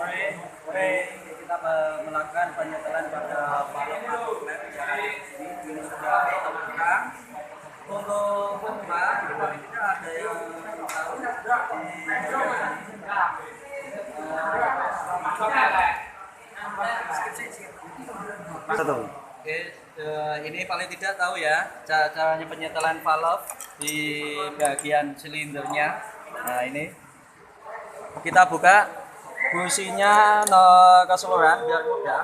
sore. Kita melakukan penyetelan pada balok outlet yang ada di sini. Ini sudah terbuka. Untuk pembuka, paling tidak ada yang tahu Oke, ini paling tidak tahu ya caranya penyetelan valve di bagian silindernya. Nah ini kita buka businya keseluruhan biar mudah.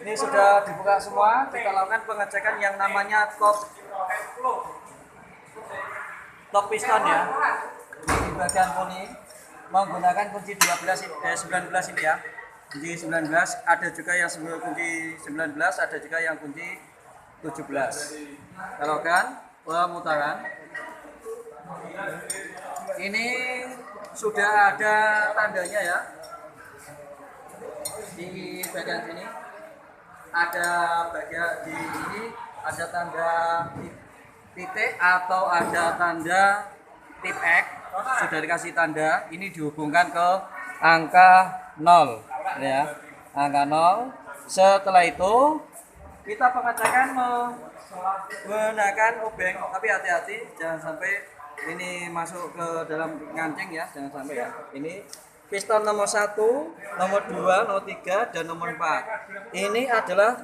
Ini sudah dibuka semua, kita lakukan pengecekan yang namanya top piston ya. Di bagian kuning menggunakan kunci 19 ini ya. Kunci 19, ada juga yang kunci 19, ada juga yang kunci 17. Kita lakukan pemutaran. Ini sudah ada tandanya ya. Di bagian sini ada bagian di sini ada tanda titik atau ada tanda tip X, sudah dikasih tanda. Ini dihubungkan ke angka 0 ya, angka 0. Setelah itu kita pengecekan menggunakan obeng, tapi hati-hati jangan sampai ini masuk ke dalam ngancing ya, jangan sampai ya. Ini piston nomor 1, nomor 2, nomor 3, dan nomor 4. Ini adalah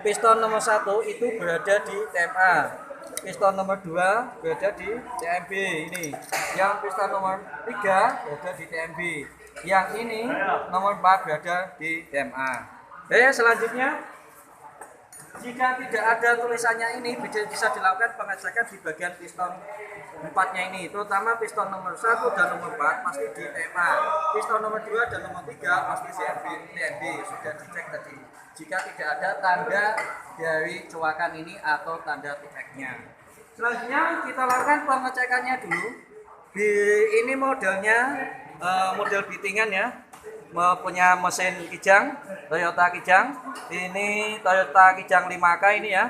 piston nomor 1 itu berada di TMA. Piston nomor 2 berada di TMB ini. Yang piston nomor 3 berada di TMB. Yang ini nomor 4 berada di TMA. Selanjutnya, jika tidak ada tulisannya ini, bisa dilakukan pengecekan di bagian piston 4-nya ini, terutama piston nomor 1 dan nomor 4 pasti di TMA. Piston nomor 2 dan nomor 3 pasti TMB, sudah dicek tadi. Jika tidak ada tanda dari coakan ini atau tanda tipeknya. Selanjutnya kita lakukan pengecekannya dulu. Ini modelnya model bitingan ya. Punya mesin Kijang, Toyota Kijang. Ini Toyota Kijang 5K ini ya.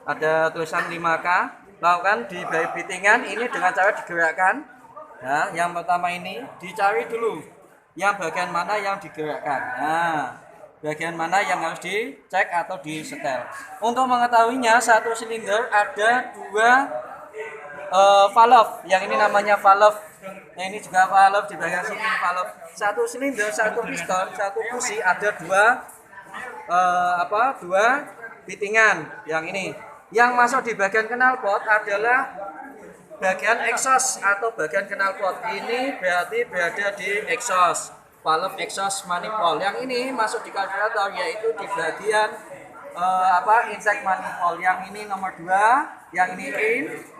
Ada tulisan 5K. Lakukan di bitingan ini dengan cara digerakkan. Ya, yang pertama ini dicari dulu yang bagian mana yang digerakkan. Nah, bagian mana yang harus dicek atau disetel. Untuk mengetahuinya, satu silinder ada 2 valve. Yang ini namanya valve. Nah, ini juga valve di bagian sini valve. Satu silinder, satu piston, satu busi, ada 2 bitingan. Yang ini yang masuk di bagian knalpot adalah bagian exhaust atau bagian knalpot. Ini berarti berada di exhaust, valve exhaust manifold. Yang ini masuk di karburator, yaitu di bagian intake manifold. Yang ini nomor 2, yang ini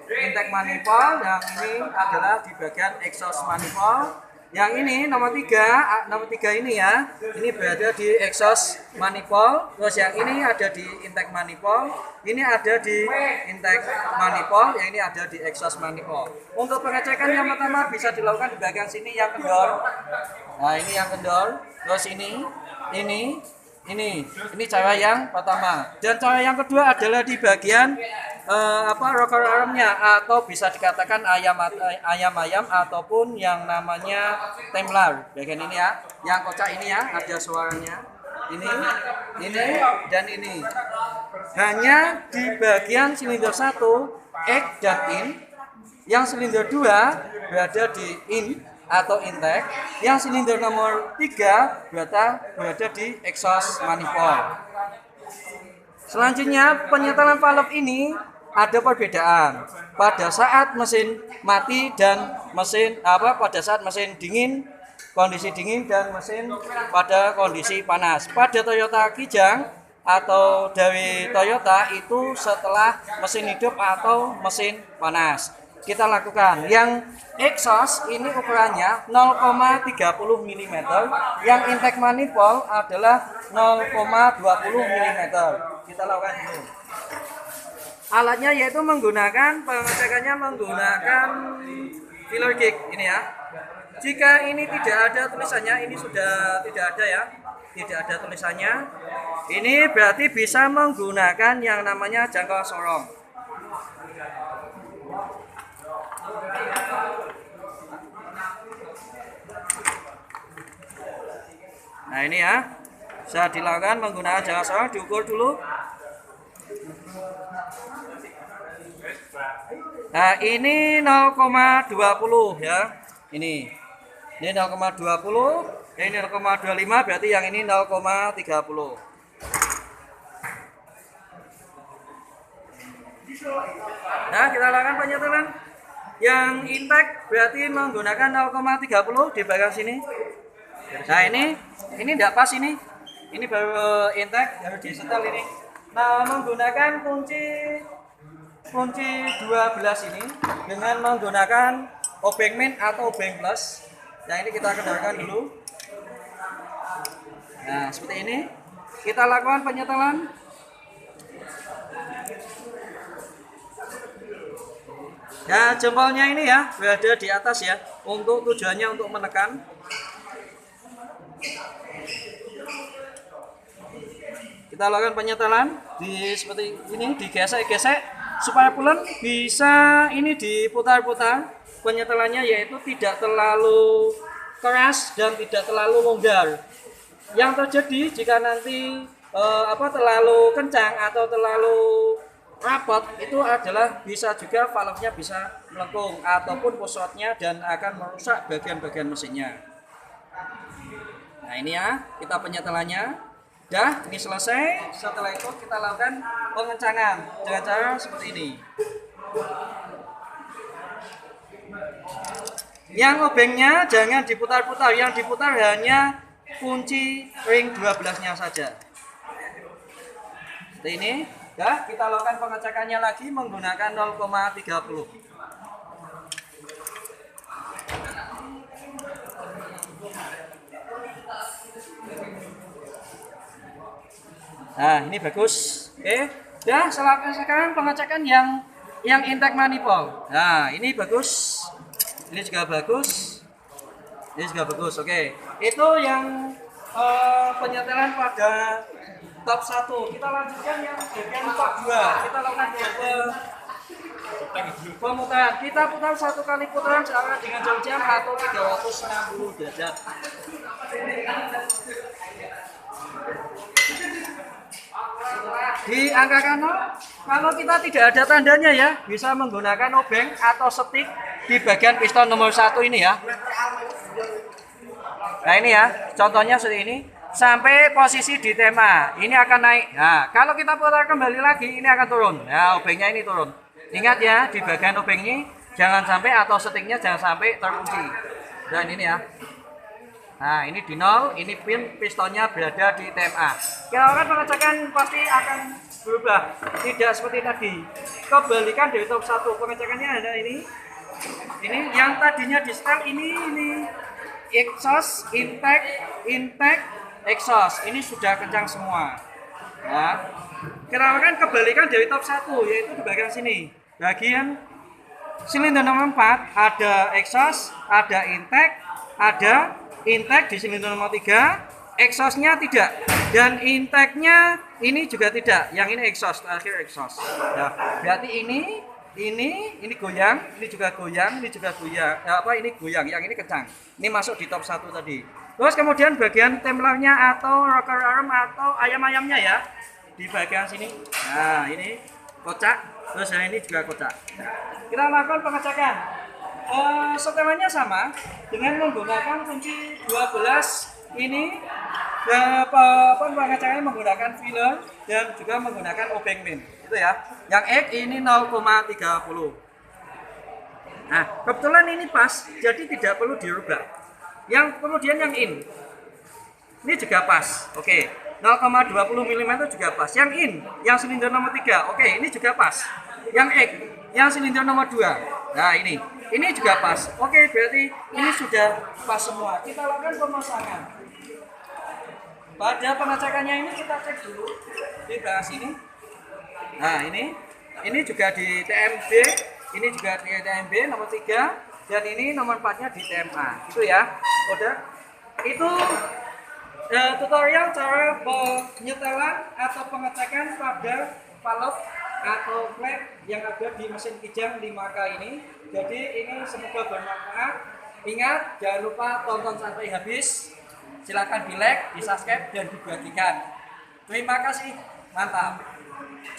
intake manifold, yang ini adalah di bagian exhaust manifold. Yang ini nomor 3 ini ya, ini berada di exhaust manifold. Terus yang ini ada di intake manifold, ini ada di intake manifold, yang ini ada di exhaust manifold. Untuk pengecekan yang pertama bisa dilakukan di bagian sini yang kendor. Nah, ini yang kendor. Terus ini cara yang pertama. Dan cara yang kedua adalah di bagian rocker armnya, atau bisa dikatakan ayam-ayam ataupun yang namanya templar. Bagian ini ya, yang kocak ini ya, ada suaranya. Ini dan ini. Hanya di bagian silinder 1 X dan in. Yang silinder 2 berada di in. atau intake. Yang silinder nomor 3 berada di exhaust manifold. Selanjutnya, penyetelan valve ini ada perbedaan pada saat mesin mati dan pada saat mesin dingin, kondisi dingin, dan mesin pada kondisi panas. Pada Toyota Kijang atau dari Toyota itu setelah mesin hidup atau mesin panas. Kita lakukan yang exhaust ini ukurannya 0,30 mm, yang intake manifold adalah 0,20 mm. Kita lakukan dulu. Alatnya yaitu pengecekannya menggunakan filler gauge ini ya. Jika ini tidak ada tulisannya, ini sudah tidak ada ya, tidak ada tulisannya. Ini berarti bisa menggunakan yang namanya jangkau sorong. Nah ini ya, bisa dilakukan menggunakan jangkau sorong, diukur dulu. Nah ini 0,20 ya, ini 0,20, ini 0,25, berarti yang ini 0,30. Nah kita lakukan penyetelan. Yang intake berarti menggunakan 0,30 di bagian sini. Nah ini tidak pas ini baru intake, harus disetel ini. Nah menggunakan kunci 12 ini dengan menggunakan obeng min atau obeng plus. Yang ini kita kendalikan dulu. Nah seperti ini kita lakukan penyetelan. Ya jempolnya ini ya berada di atas ya, untuk tujuannya untuk menekan. Kita lakukan penyetelan seperti ini, digesek-gesek supaya pulen, bisa ini diputar-putar. Penyetelannya yaitu tidak terlalu keras dan tidak terlalu longgar. Yang terjadi jika nanti terlalu kencang atau terlalu rapat, itu adalah bisa juga valve-nya bisa melengkung ataupun pusatnya dan akan merusak bagian-bagian mesinnya. Nah ini ya, kita penyetelannya. Dah, ini selesai. Setelah itu kita lakukan pengencangan dengan cara seperti ini. Yang obengnya jangan diputar-putar, yang diputar hanya kunci ring 12-nya saja. Seperti ini. Dah, kita lakukan pengecekannya lagi menggunakan 0,30. Nah, ini bagus. Oke. Dah, sekarang pengecekan yang intake manifold. Nah, ini bagus. Ini juga bagus. Ini juga bagus. Oke. Itu yang penyetelan pada top 1. Kita lanjutkan yang bagian top 2. Kita lakukan pemutaran. Kita putar 1 kali putaran dengan jam atau 360 derajat. Di angka kalau kita tidak ada tandanya ya, bisa menggunakan obeng atau setik di bagian piston nomor 1 ini ya. Nah ini ya, contohnya seperti ini. Sampai posisi di tema, ini akan naik. Nah, kalau kita putar kembali lagi, ini akan turun. Nah, obengnya ini turun. Ingat ya, di bagian obeng ini jangan sampai, atau setingnya jangan sampai terkunci. Dan ini ya. Nah, ini di 0, ini pistonnya berada di TMA. Kita akan pengecekan pasti akan berubah. Tidak seperti tadi. Kebalikan dari top 1. Pengecekannya ada ini. Ini yang tadinya di setel ini exhaust, intake, exhaust. Ini sudah kencang semua. Nah, kita akan kebalikan dari top 1, yaitu di bagian sini. Bagian silinder nomor 4 ada exhaust, ada intake di silinder nomor 3, exhaustnya tidak, dan intake-nya ini juga tidak. Yang ini exhaust, terakhir exhaust. Ya, berarti ini goyang, ini juga goyang, ini juga goyang. Ini goyang, yang ini kencang. Ini masuk di top 1 tadi. Terus kemudian bagian templernya atau rocker arm atau ayam-ayamnya ya, di bagian sini. Nah, ini kocak, terus yang ini juga kocak. Kita lakukan pengecekan. Setelannya sama dengan menggunakan kunci 12 ini. Pengecekannya menggunakan filler dan juga menggunakan obeng min itu ya. Yang X ini 0,30. Nah, kebetulan ini pas, jadi tidak perlu dirubah. Yang kemudian yang ini juga pas. Oke, 0,20 mm juga pas. Yang in, yang silinder nomor 3. Oke, ini juga pas. Yang X, yang silinder nomor 2. Nah, ini juga pas. Oke, berarti ini sudah pas semua. Kita lakukan pemasangan. Pada pengecekannya ini kita cek dulu di belakang sini. Nah, ini juga di TMB, ini juga di TMB nomor 3 dan ini nomor 4-nya di TMA. Itu ya. Udah. Itu tutorial cara penyetelan atau pengecekan pada valve atau flap yang ada di mesin kijang 5K ini. Jadi ini semoga bermanfaat. Ingat, jangan lupa tonton sampai habis. Silakan di like, di subscribe dan dibagikan. Terima kasih, mantap.